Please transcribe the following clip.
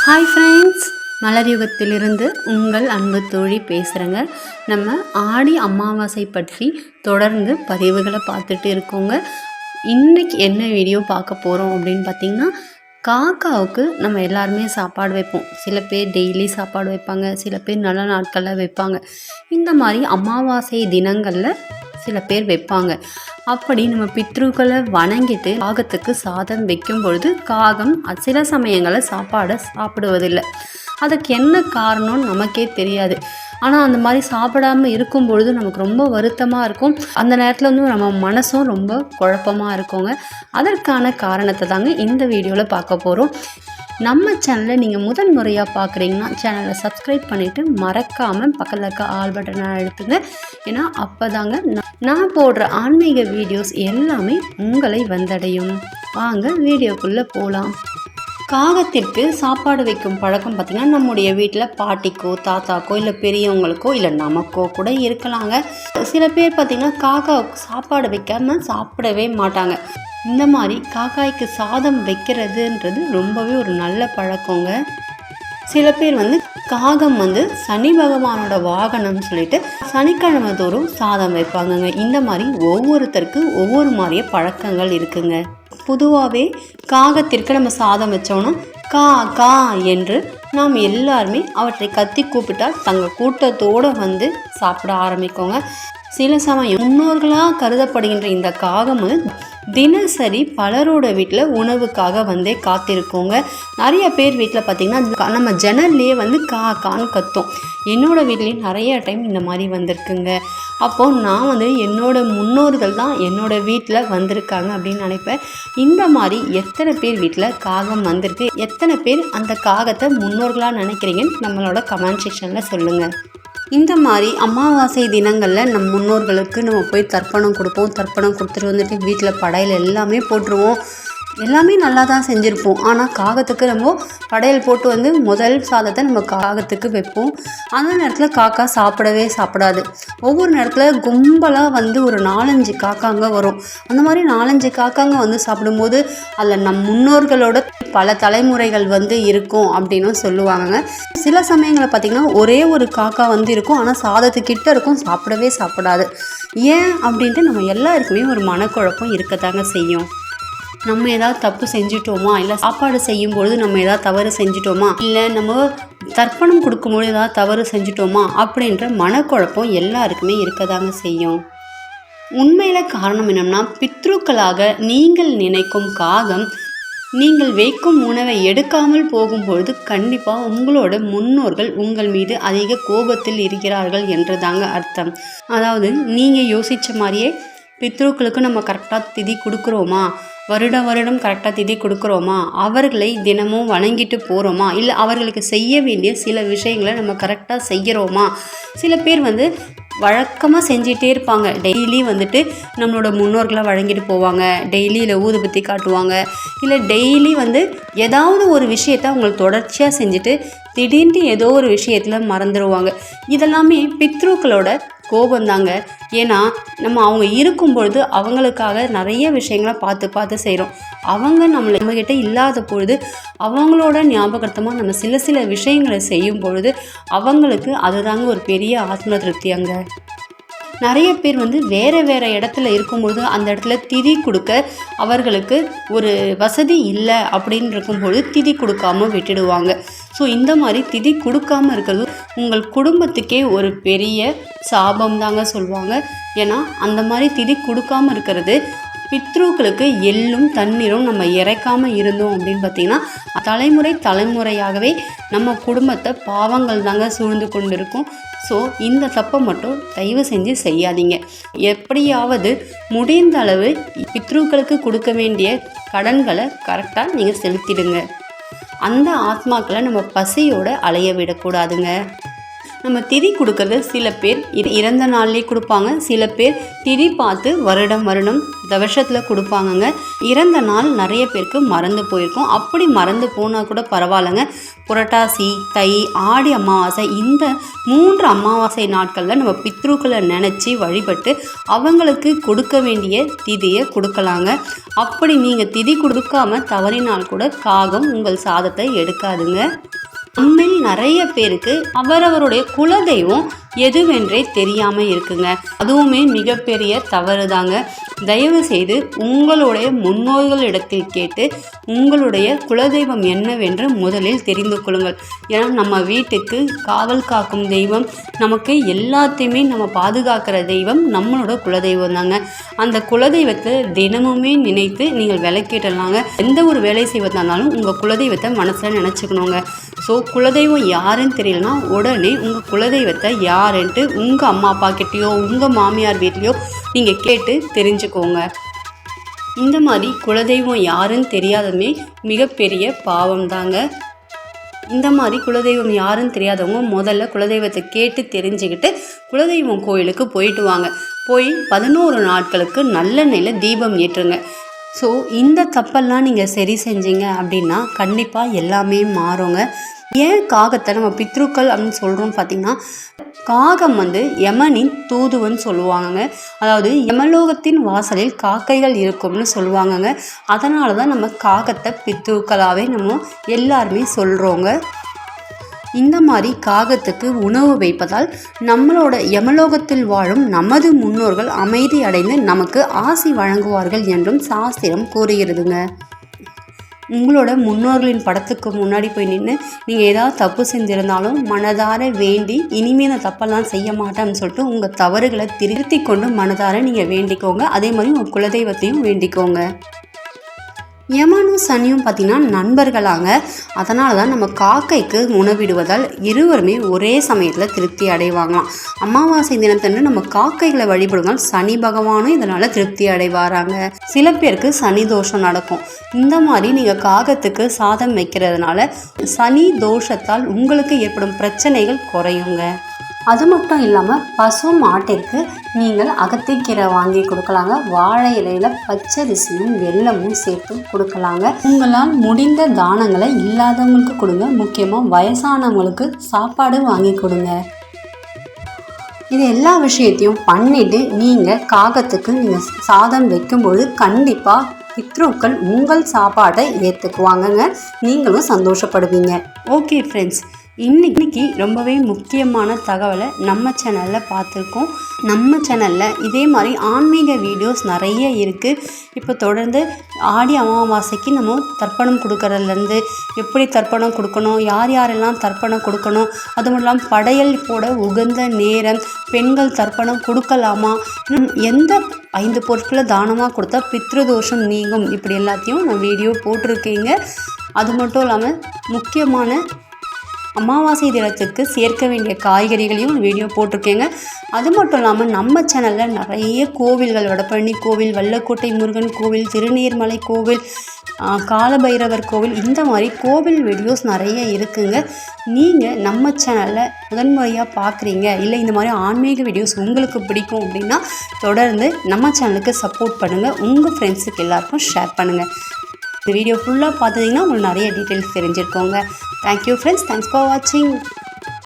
Hi friends, மலர் யுகத்திலிருந்து உங்கள் அன்பு தோழி பேசுகிறேங்க. நம்ம ஆடி அமாவாசை பற்றி தொடர்ந்து பதிவுகளை பார்த்துட்டு இருக்கோங்க. இன்றைக்கி என்ன வீடியோ பார்க்க போகிறோம் அப்படின்னு பார்த்திங்கன்னா, காக்காவுக்கு நம்ம எல்லாருமே சாப்பாடு வைப்போம். சில பேர் டெய்லி சாப்பாடு வைப்பாங்க, சில பேர் நல்ல நாட்களில் வைப்பாங்க. இந்த மாதிரி அமாவாசை தினங்களில் சில பேர் வைப்பாங்க. அப்படி நம்ம பித்ருக்களை வணங்கிட்டு காகத்துக்கு சாதம் வைக்கும் பொழுது காகம் சில சமயங்களில் சாப்பாடை சாப்பிடுவதில்லை. அதுக்கு என்ன காரணம்னு நமக்கே தெரியாது. ஆனால் அந்த மாதிரி சாப்பிடாமல் இருக்கும் பொழுது நமக்கு ரொம்ப வருத்தமாக இருக்கும். அந்த நேரத்தில் நம்ம மனசும் ரொம்ப குழப்பமாக இருக்குங்க. அதற்கான காரணத்தை தாங்க இந்த வீடியோவில் பார்க்க போகிறோம். நம்ம சேனலை நீங்கள் முதல் முறையாக பார்க்குறீங்கன்னா சேனலை சப்ஸ்கிரைப் பண்ணிவிட்டு மறக்காமல் பக்கத்தில் இருக்க ஆல் பட்டனை அழுத்துங்க. ஏன்னா அப்போ தாங்க நான் போடுற ஆன்மீக வீடியோஸ் எல்லாமே உங்களை வந்தடையும். வாங்க வீடியோக்குள்ளே போகலாம். காகத்திற்கு சாப்பாடு வைக்கும் பழக்கம் பார்த்திங்கன்னா, நம்முடைய வீட்டில் பாட்டிக்கோ தாத்தாக்கோ இல்லை பெரியவங்களுக்கோ இல்லை நமக்கோ கூட இருக்கலாங்க. சில பேர் பார்த்திங்கன்னா காக்காவுக்கு சாப்பாடு வைக்காமல் சாப்பிடவே மாட்டாங்க. இந்த மாதிரி காக்காய்க்கு சாதம் வைக்கிறதுன்றது ரொம்பவே ஒரு நல்ல பழக்கங்க. சில பேர் காகம் சனி பகவானோட வாகனம்னு சொல்லிட்டு சனிக்கிழமை தோறும் சாதம் வைப்பாங்கங்க. இந்த மாதிரி ஒவ்வொருத்தருக்கு ஒவ்வொரு மாதிரியே பழக்கங்கள் இருக்குங்க. பொதுவாகவே காகத்திற்கு நம்ம சாதம் வச்சோன்னா கா கா என்று நாம் எல்லாருமே அவற்றை கத்தி கூப்பிட்டால் தங்கள் கூட்டத்தோடு சாப்பிட ஆரம்பிக்கோங்க. சில சமயம் முன்னோர்களாக கருதப்படுகின்ற இந்த காகம் தினசரி பலரோட வீட்டில் உணவுக்காக காத்திருக்கோங்க. நிறைய பேர் வீட்டில் பார்த்திங்கன்னா நம்ம ஜன்னல்லையே கா கான்னு கத்தும். என்னோடய வீட்லேயும் நிறைய டைம் இந்த மாதிரி வந்திருக்குங்க. அப்போது நான் என்னோட முன்னோர்கள் தான் என்னோடய வீட்டில் வந்திருக்காங்க அப்படின்னு நினைப்பேன். இந்த மாதிரி எத்தனை பேர் வீட்டில் காகம் வந்திருக்கு, எத்தனை பேர் அந்த காகத்தை முன்னோர்களாக நினைக்கிறீங்கன்னு நம்மளோட கமெண்ட் செக்ஷனில் சொல்லுங்கள். இந்த மாதிரி அமாவாசை தினங்களில் நம் முன்னோர்களுக்கு நம்ம போய் தர்ப்பணம் கொடுப்போம். தர்ப்பணம் கொடுத்துட்டு வீட்டில் படையல் எல்லாமே போட்டுருவோம். எல்லாமே நல்லா தான் செஞ்சுருப்போம். ஆனால் காகத்துக்கு நம்ம படையல் போட்டு முதல் சாதத்தை நம்ம காகத்துக்கு வைப்போம். அந்த நேரத்தில் காக்கா சாப்பிடாது. ஒவ்வொரு நேரத்தில் கும்பலாக ஒரு 4-5 காக்காங்க வரும். அந்த மாதிரி 4-5 காக்காங்க சாப்பிடும்போது அதில் நம் முன்னோர்களோட பல தலைமுறைகள் இருக்கும் அப்படின்னு சொல்லுவாங்க. சில சமயங்களில் பார்த்திங்கன்னா ஒரே ஒரு காக்கா இருக்கும். ஆனால் சாதத்துக்கிட்ட இருக்கும், சாப்பிடாது. ஏன் அப்படின்ட்டு நம்ம எல்லாருக்குமே ஒரு மனக்குழப்பம் இருக்கத்தாங்க செய்யும். நம்ம ஏதாவது தப்பு செஞ்சிட்டோமா, இல்லை சாப்பாடு செய்யும்பொழுது நம்ம ஏதாவது தவறு செஞ்சிட்டோமா, இல்லை நம்ம தர்ப்பணம் கொடுக்கும்போது ஏதாவது தவறு செஞ்சிட்டோமா அப்படின்ற மனக்குழப்பம் எல்லாருக்குமே இருக்கதாங்க செய்யும். உண்மையில் காரணம் என்னன்னா, பித்ருக்களாக நீங்கள் நினைக்கும் காகம் நீங்கள் வைக்கும் உணவை எடுக்காமல் போகும்பொழுது கண்டிப்பாக உங்களோட முன்னோர்கள் உங்கள் மீது அதிக கோபத்தில் இருக்கிறார்கள் என்றதாங்க அர்த்தம். அதாவது நீங்கள் யோசித்த மாதிரியே பித்ருக்களுக்கு நம்ம கரெக்டாக திதி கொடுக்குறோமா, வருடம் கரெக்டாக திதி கொடுக்குறோமா, அவர்களை தினமும் வணங்கிட்டு போகிறோமா, இல்லை அவர்களுக்கு செய்ய வேண்டிய சில விஷயங்களை நம்ம கரெக்டாக செய்கிறோமா. சில பேர் வழக்கமாக செஞ்சிட்டே இருப்பாங்க. டெய்லி நம்மளோட முன்னோர்களை வழங்கிட்டு போவாங்க. டெய்லியில் ஊதுபத்தி காட்டுவாங்க. இல்லை டெய்லி ஏதாவது ஒரு விஷயத்தை அவங்களுக்கு தொடர்ச்சியாக செஞ்சுட்டு திடீர்னு ஏதோ ஒரு விஷயத்தில் மறந்துடுவாங்க. இதெல்லாமே பித்ருக்களோட கோபந்தாங்க. ஏன்னா நம்ம அவங்க இருக்கும் பொழுது அவங்களுக்காக நிறைய விஷயங்களை பார்த்து செய்கிறோம். அவங்க நம்மக்கிட்ட இல்லாத பொழுது அவங்களோட ஞாபகார்த்தமாக நம்ம சில விஷயங்களை செய்யும் பொழுது அவங்களுக்கு அதுதாங்க ஒரு பெரிய ஆத்ம திருப்தி. அங்கே நிறைய பேர் வேறு இடத்துல இருக்கும்பொழுது அந்த இடத்துல திதி கொடுக்க அவர்களுக்கு ஒரு வசதி இல்லை அப்படின்னு இருக்கும்பொழுது திதி கொடுக்காமல் விட்டுடுவாங்க. ஸோ இந்த மாதிரி திதி கொடுக்காமல் இருக்கிறது உங்கள் குடும்பத்துக்கே ஒரு பெரிய சாபம் தாங்க சொல்லுவாங்க. ஏன்னா அந்த மாதிரி திதி கொடுக்காமல் இருக்கிறது பித்ருக்களுக்கு எள்ளும் தண்ணீரும் நம்ம இறைக்காமல் இருந்தோம் அப்படின்னு பார்த்திங்கன்னா தலைமுறையாகவே நம்ம குடும்பத்தை பாவங்கள் தாங்க சூழ்ந்து கொண்டு இருக்கும். ஸோ இந்த தப்பை மட்டும் தயவு செஞ்சு செய்யாதீங்க. எப்படியாவது முடிந்த அளவு பித்ருக்களுக்கு கொடுக்க வேண்டிய கடன்களை கரெக்டாக நீங்கள் செலுத்திடுங்க. அந்த ஆத்மாக்களை நம்ம பசியோடு அலைய விடக்கூடாதுங்க. நம்ம திதி கொடுக்கறது சில பேர் இறந்த நாள்லேயே கொடுப்பாங்க. சில பேர் திதி பார்த்து வருடம் வருஷத்தில் கொடுப்பாங்கங்க. இறந்த நாள் நிறைய பேருக்கு மறந்து போயிருக்கும். அப்படி மறந்து போனால் கூட பரவாயில்லைங்க. புரட்டாசி, தை, ஆடி அமாவாசை இந்த 3 அமாவாசை நாட்களில் நம்ம பித்ருக்களை நினச்சி வழிபட்டு அவங்களுக்கு கொடுக்க வேண்டிய திதியை கொடுக்கலாங்க. அப்படி நீங்கள் திதி கொடுக்காம தவறினால் கூட காகம் உங்கள் சாதத்தை எடுக்காதுங்க. நம்மில் நிறைய பேருக்கு அவரவருடைய குலதெய்வம் எதுவென்றே தெரியாமல் இருக்குங்க. அதுவுமே மிகப்பெரிய தவறு தாங்க. தயவு செய்து உங்களுடைய முன்னோர்களிடத்தில் கேட்டு உங்களுடைய குலதெய்வம் என்னவென்று முதலில் தெரிந்து கொள்ளுங்கள். ஏன்னா நம்ம வீட்டுக்கு காவல் காக்கும் தெய்வம், நமக்கு எல்லாத்தையுமே நம்ம பாதுகாக்கிற தெய்வம் நம்மளோட குலதெய்வம் தாங்க. அந்த குலதெய்வத்தை தினமுமே நினைத்து நீங்கள் விளக்கிடலாங்க. எந்த ஒரு வேலை செய்வதானாலும் உங்கள் குலதெய்வத்தை மனசில் நினச்சிக்கணுங்க. ஸோ குலதெய்வம் யாருன்னு தெரியலனா உடனே உங்கள் குலதெய்வத்தை யாருன்ட்டு உங்கள் அம்மா அப்பா கிட்டேயோ உங்கள் மாமியார் வீட்லேயோ நீங்கள் கேட்டு தெரிஞ்சுக்கோங்க. இந்த மாதிரி குலதெய்வம் யாருன்னு தெரியாதமே மிகப்பெரிய பாவம் தாங்க. இந்த மாதிரி குலதெய்வம் யாருன்னு தெரியாதவங்க முதல்ல குலதெய்வத்தை கேட்டு தெரிஞ்சுக்கிட்டு குலதெய்வம் கோயிலுக்கு போயிட்டு வாங்க. போய் 11 நாட்களுக்கு நல்லெண்ணெயில் தீபம் ஏற்றுங்க. ஸோ இந்த தப்பெல்லாம் நீங்கள் சரி செஞ்சீங்க அப்படின்னா கண்டிப்பாக எல்லாமே மாறுங்க. ஏன் காகத்தை நம்ம பித்ருக்கள் அப்படின்னு சொல்கிறோம் பார்த்திங்கன்னா, காகம் யமனின் தூதுவன்னு சொல்லுவாங்கங்க. அதாவது யமலோகத்தின் வாசலில் காக்கைகள் இருக்கும்னு சொல்லுவாங்கங்க. அதனால தான் நம்ம காகத்தை பித்ருக்களாகவே நம்ம எல்லாருமே சொல்கிறோங்க. இந்த மாதிரி காகத்துக்கு உணவு வைப்பதால் நம்மளோட யமலோகத்தில் வாழும் நமது முன்னோர்கள் அமைதி அடைந்து நமக்கு ஆசி வழங்குவார்கள் என்றும் சாஸ்திரம் கூறுகிறதுங்க. உங்களோட முன்னோர்களின் படத்துக்கு முன்னாடி போய் நின்று நீங்கள் ஏதாவது தப்பு செஞ்சுருந்தாலும் மனதார வேண்டி இனிமேல் அந்த தப்பெல்லாம் செய்ய மாட்டேன்னு சொல்லிட்டு உங்கள் தவறுகளை திருத்தி கொண்டு மனதார நீங்கள் வேண்டிக்கோங்க. அதே மாதிரி உங்கள் குலதெய்வத்தையும் வேண்டிக்கோங்க. யமனும் சனியும் பார்த்திங்கன்னா நண்பர்களாங்க. அதனால தான் நம்ம காக்கைக்கு உணவிடுவதால் இருவருமே ஒரே சமயத்தில் திருப்தி அடைவாங்களாம். அமாவாசை தினத்தன்று நம்ம காக்கைகளை வழிபடுவதால் சனி பகவானும் இதனால் திருப்தி அடைவாராங்க. சில பேருக்கு சனி தோஷம் நடக்கும். இந்த மாதிரி நீங்கள் காகத்துக்கு சாதம் வைக்கிறதுனால சனி தோஷத்தால் உங்களுக்கு ஏற்படும் பிரச்சனைகள் குறையுங்க. அது மட்டும் இல்லாமல் பசு மாட்டிற்கு நீங்கள் அகத்திக்கீரை வாங்கி கொடுக்கலாங்க. வாழை இலையில் பச்சரிசியும் வெல்லமும் சேர்த்து கொடுக்கலாங்க. உங்களால் முடிந்த தானங்களை இல்லாதவங்களுக்கு கொடுங்க. முக்கியமாக வயசானவங்களுக்கு சாப்பாடு வாங்கி கொடுங்க. இது எல்லா விஷயத்தையும் பண்ணிவிட்டு நீங்கள் காகத்துக்கு நீங்கள் சாதம் வைக்கும்போது கண்டிப்பாக பித்ருக்கள் உங்கள் சாப்பாட்டை ஏற்றுக்குவாங்கங்க. நீங்களும் சந்தோஷப்படுவீங்க. ஓகே ஃப்ரெண்ட்ஸ், இன்னைக்கு ரொம்பவே முக்கியமான தகவலை நம்ம சேனலில் பார்த்துருக்கோம். நம்ம சேனலில் இதே மாதிரி ஆன்மீக வீடியோஸ் நிறைய இருக்குது. இப்போ தொடர்ந்து ஆடி அமாவாசைக்கு நம்ம தர்ப்பணம் கொடுக்கறதுலேருந்து எப்படி தர்ப்பணம் கொடுக்கணும், யார் யாரெல்லாம் தர்ப்பணம் கொடுக்கணும், அது மட்டும் இல்லாமல் படையல் போட உகந்த நேரம், பெண்கள் தர்ப்பணம் கொடுக்கலாமா, எந்த 5 பொருட்களை தானமாக கொடுத்தா பித்ருதோஷம் நீங்கும், இப்படி எல்லாத்தையும் நான் வீடியோ போட்டிருக்கேங்க. அது மட்டும் இல்லாமல் முக்கியமான அமாவாசை தினத்துக்கு சேர்க்க வேண்டிய காய்கறிகளையும் வீடியோ போட்டிருக்கேங்க. அது மட்டும் இல்லாமல் நம்ம சேனலில் நிறைய கோவில்கள், வடபழனி கோவில், வல்லக்கோட்டை முருகன் கோவில், திருநீர்மலை கோவில், காலபைரவர் கோவில், இந்த மாதிரி கோவில் வீடியோஸ் நிறைய இருக்குங்க. நீங்கள் நம்ம சேனலில் முதன்முறையாக பார்க்குறீங்க, இல்லை இந்த மாதிரி ஆன்மீக வீடியோஸ் உங்களுக்கு பிடிக்கும் அப்படின்னா தொடர்ந்து நம்ம சேனலுக்கு சப்போர்ட் பண்ணுங்கள். உங்கள் ஃப்ரெண்ட்ஸுக்கு எல்லாருக்கும் ஷேர் பண்ணுங்கள். இந்த வீடியோ ஃபுல்லாக பார்த்தீங்கன்னா உங்களுக்கு நிறைய டீட்டெயில்ஸ் தெரிஞ்சிருக்கோங்க. தேங்க்யூ ஃப்ரெண்ட்ஸ், தேங்க்ஸ் ஃபார் வாட்சிங்.